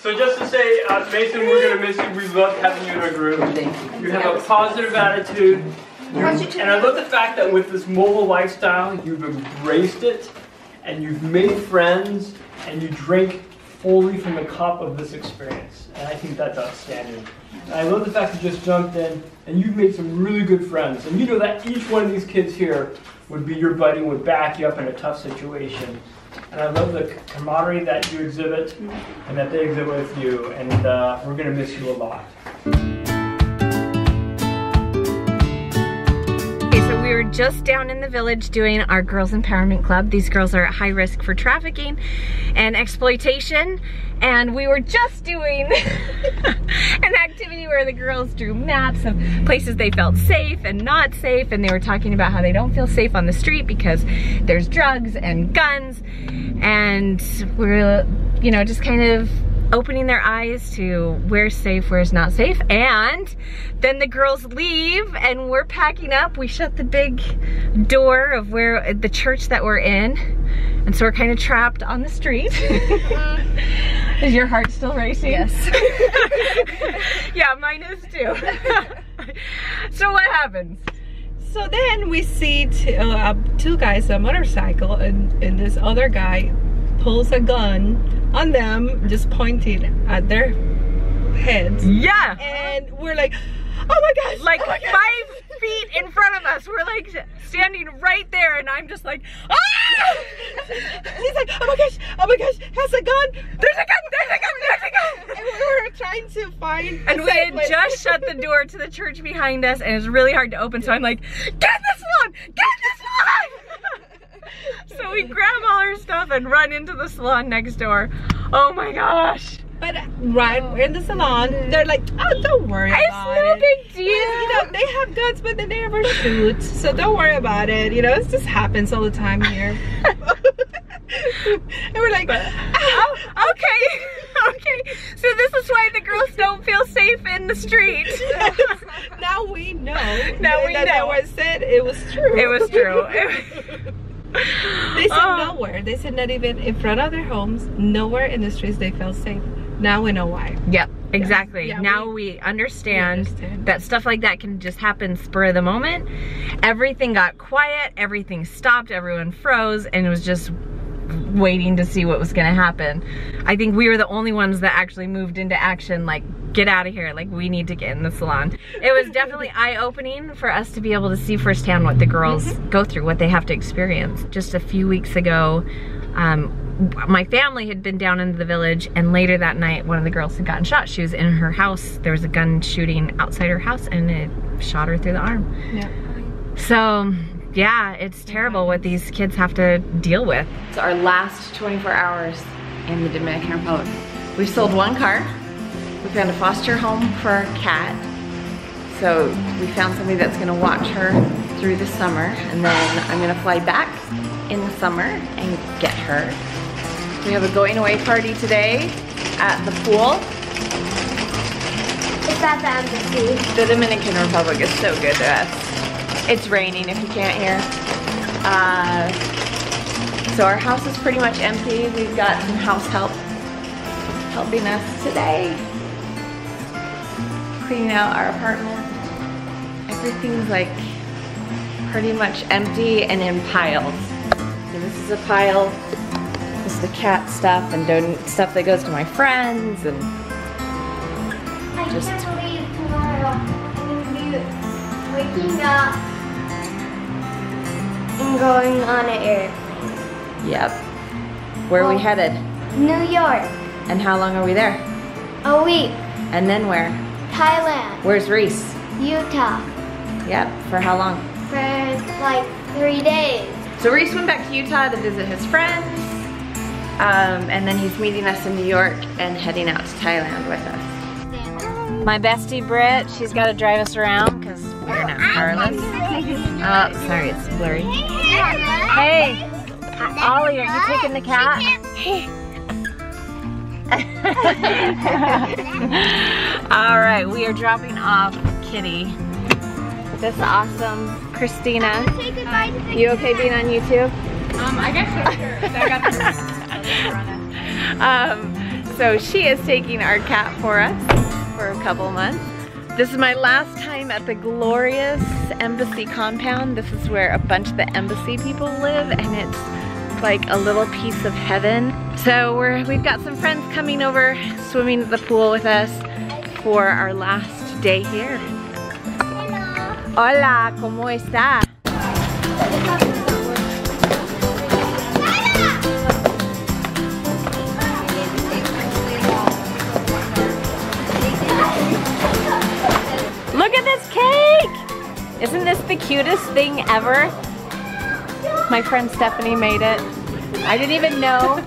So just to say, Mason, we're gonna miss you. We love having you in our group. Thank you. You have a positive attitude. And I love the fact that with this mobile lifestyle, you've embraced it, and you've made friends, and you drink fully from the cup of this experience. And I think that's outstanding. And I love the fact you just jumped in, and you've made some really good friends. And you know that each one of these kids here would be your buddy, would back you up in a tough situation. And I love the camaraderie that you exhibit and that they exhibit with you. And we're going to miss you a lot. Okay, so we were just down in the village doing our Girls Empowerment Club. These girls are at high risk for trafficking and exploitation. And we were just doing an activity where the girls drew maps of places they felt safe and not safe, and they were talking about how they don't feel safe on the street because there's drugs and guns, and we're, you know, just kind of opening their eyes to where's safe, where's not safe. And then the girls leave and we're packing up. We shut the big door of where the church that we're in, and so we're kind of trapped on the street. Is your heart still racing? Yes. Yeah, mine is too. So what happens? So then we see two guys on a motorcycle, and this other guy pulls a gun on them, just pointing at their heads. Yeah. And we're like, oh my gosh. Like oh my gosh. 5 feet in front of us. We're like standing right there, and I'm just like, ah! He's like, oh my gosh, has a gun. There's a gun, there's a gun, there's a gun. And we were trying to find. And we had just shut the door to the church behind us, and it's really hard to open. So I'm like, get this salon, get this salon. So we grab all our stuff and run into the salon next door. Oh my gosh. But right, we're in the salon. They're like, oh, don't worry about it. It's no big deal. You know, they have guns, but they never shoot. So don't worry about it. You know, it just happens all the time here. And we're like, oh, okay. Okay. So this is why the girls don't feel safe in the street. Yes. Now we know. Now we know. That was said, it was true. It was true. They said nowhere. They said not even in front of their homes, nowhere in the streets they felt safe. Now we know why. Yep, exactly. Yeah, now we understand that stuff like that can just happen spur of the moment. Everything got quiet, everything stopped, everyone froze, and it was just waiting to see what was gonna happen. I think we were the only ones that actually moved into action, like, get out of here, like, we need to get in the salon. It was definitely eye-opening for us to be able to see firsthand what the girls go through, what they have to experience. Just a few weeks ago, my family had been down into the village, and later that night, one of the girls had gotten shot. She was in her house. There was a gun shooting outside her house, and it shot her through the arm. Yeah. So, yeah, it's terrible what these kids have to deal with. It's our last 24 hours in the Dominican Republic. We've sold one car. We found a foster home for our cat. So we found somebody that's gonna watch her through the summer, and then I'm gonna fly back in the summer and get her. We have a going away party today at the pool. It's at the embassy. The Dominican Republic is so good to us. It's raining if you can't hear. So our house is pretty much empty. We've got some house help helping us today. Cleaning out our apartment. Everything's like pretty much empty and in piles. So this is a pile. This is the cat stuff and stuff that goes to my friends, and just. I can't believe tomorrow I'm gonna be waking up and going on an airplane. Yep. Where are we headed? New York. And how long are we there? A week. And then where? Thailand. Where's Reese? Utah. Yep. For how long? For like 3 days. So Reese went back to Utah to visit his friends, and then he's meeting us in New York and heading out to Thailand with us. My bestie Britt, she's got to drive us around because we're not carless. Oh, sorry, it's blurry. Hey, Ollie, are you taking the cat? All right, we are dropping off Kitty. This awesome Christina. You okay being on YouTube? I guess so, sure. I got the So she is taking our cat for us for a couple months. This is my last time at the glorious embassy compound. This is where a bunch of the embassy people live, and it's like a little piece of heaven. So we've got some friends coming over, swimming at the pool with us for our last day here. Hola, ¿cómo está? Look at this cake! Isn't this the cutest thing ever? My friend Stephanie made it. I didn't even know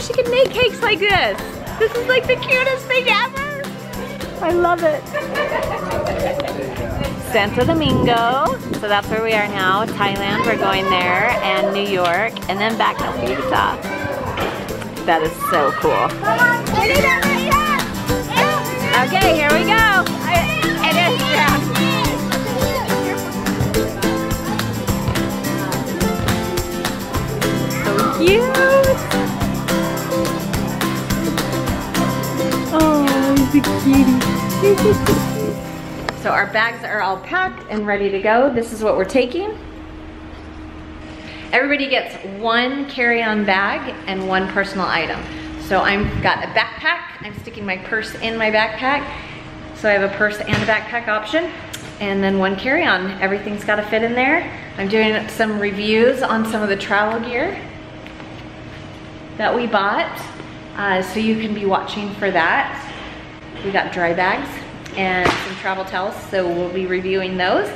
she could make cakes like this. This is like the cutest thing ever. I love it. Santo Domingo. So that's where we are now. Thailand, we're going there, and New York, and then back to Utah. That is so cool. Okay, here we go. So cute. Oh, he's a cutie. So our bags are all packed and ready to go. This is what we're taking. Everybody gets one carry-on bag and one personal item. So I've got a backpack. I'm sticking my purse in my backpack. So I have a purse and a backpack option. And then one carry-on. Everything's got to fit in there. I'm doing some reviews on some of the travel gear that we bought. So you can be watching for that. We got dry bags and some travel towels, so we'll be reviewing those.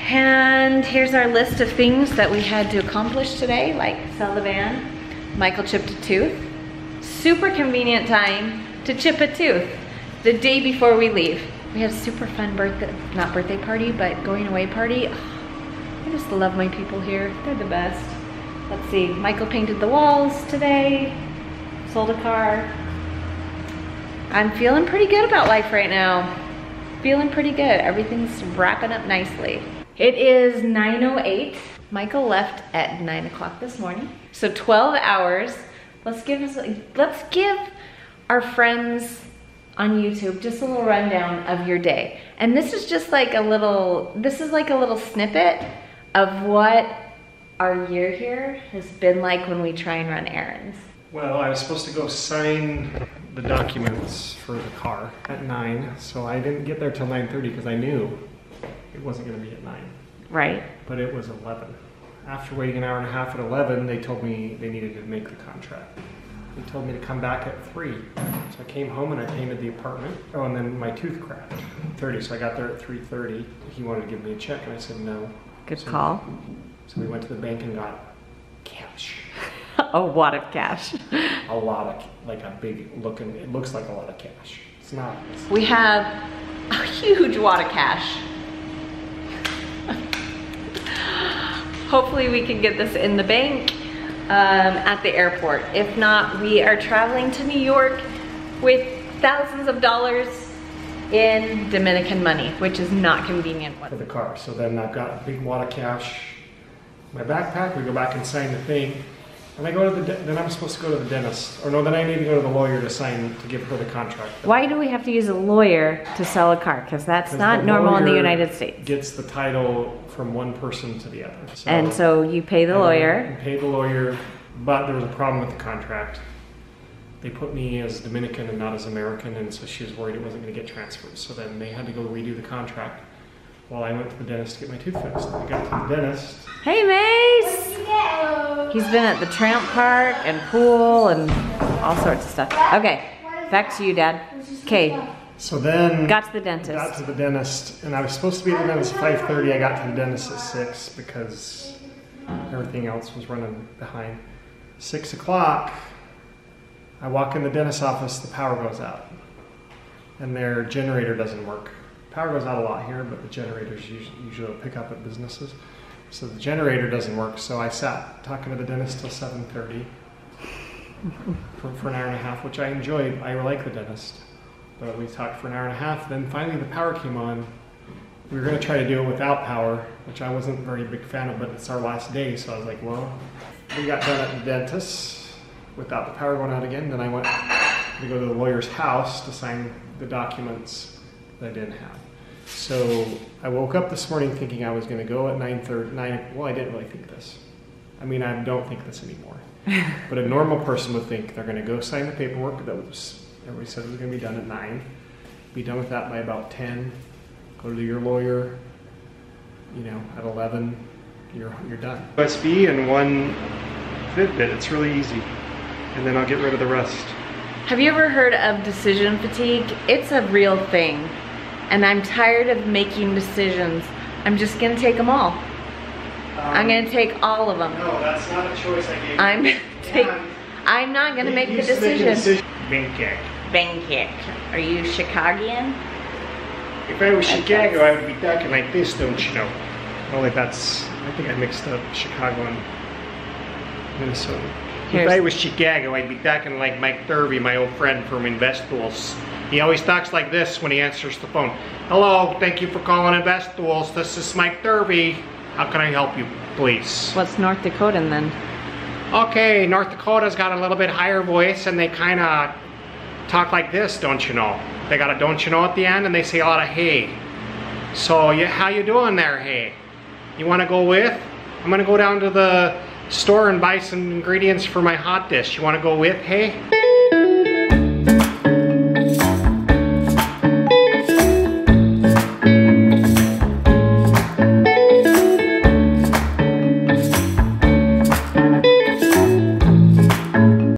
And here's our list of things that we had to accomplish today, like sell the van. Michael chipped a tooth. Super convenient time to chip a tooth the day before we leave. We had a super fun not birthday party, but going away party. Oh, I just love my people here. They're the best. Let's see, Michael painted the walls today, sold a car. I'm feeling pretty good about life right now. Feeling pretty good. Everything's wrapping up nicely. It is 9:08. Michael left at 9 o'clock this morning. So 12 hours. Let's give our friends on YouTube just a little rundown of your day. And this is just like a little snippet of what our year here has been like when we try and run errands. Well, I was supposed to go sign the documents for the car at 9, so I didn't get there till 9:30 because I knew it wasn't going to be at 9. Right. But it was 11. After waiting an hour and a half at 11, they told me they needed to make the contract. They told me to come back at 3. So I came home and I painted the apartment. Oh, and then my tooth cracked. 30, so I got there at 3:30. He wanted to give me a check and I said no. Good call. So we went to the bank and got cash. A wad of cash. A lot of, like a big looking, it looks like a lot of cash. It's not. We have a huge wad of cash. Hopefully we can get this in the bank at the airport. If not, we are traveling to New York with thousands of dollars in Dominican money, which is not convenient. For the car. So then I've got a big wad of cash. My backpack, we go back and sign the thing. And I go to then I'm supposed to go to the dentist. Or no, then I need to go to the lawyer to sign, to give her the contract. Why do we have to use a lawyer to sell a car? Because that's not normal in the United States. Gets the title from one person to the other. So, and so you pay the lawyer. I paid the lawyer, but there was a problem with the contract. They put me as Dominican and not as American, and so she was worried it wasn't going to get transferred. So then they had to go redo the contract while I went to the dentist to get my tooth fixed. I got to the dentist. Hey, Mace! He's been at the tramp park and pool and all sorts of stuff. Okay, back to you, Dad. Okay. So then got to the dentist. Got to the dentist, and I was supposed to be at the dentist at 5:30. I got to the dentist at 6 because everything else was running behind. 6 o'clock, I walk in the dentist's office, the power goes out, and their generator doesn't work. Power goes out a lot here, but the generators usually pick up at businesses. So the generator doesn't work, so I sat talking to the dentist till 7:30 for an hour and a half, which I enjoyed. I like the dentist, but we talked for an hour and a half. Then finally the power came on. We were going to try to do it without power, which I wasn't a very big fan of, but it's our last day, so I was like, well, we got done at the dentist. without the power going out again. Then I went to go to the lawyer's house to sign the documents that I didn't have. So I woke up this morning thinking I was going to go at 9:30. Well, I didn't really think this. I mean, I don't think this anymore. But a normal person would think they're going to go sign the paperwork that was, everybody said it was going to be done at 9. Be done with that by about 10. Go to your lawyer. You know, at 11, you're done. USB and one Fitbit. It's really easy. And then I'll get rid of the rest. Have you ever heard of decision fatigue? It's a real thing. And I'm tired of making decisions. I'm just gonna take them all. I'm gonna take all of them. No, that's not a choice I gave you. I'm not gonna make the decision. Bangkok. Bangkok. Are you Chicagoan? If I was Chicago, I would be talking like this, don't you know? Only that's, I think I mixed up Chicago and Minnesota. If I was Chicago, I'd be talking like Mike Thurvey, my old friend from Investools. He always talks like this when he answers the phone. Hello, thank you for calling Investools. This is Mike Thurvey. How can I help you, please? What's North Dakotan then? Okay, North Dakota's got a little bit higher voice and they kind of talk like this, don't you know? They got a don't you know at the end and they say a lot of hey. So how you doing there, hey? You want to go with? I'm going to go down to the store and buy some ingredients for my hot dish. You want to go with, hey?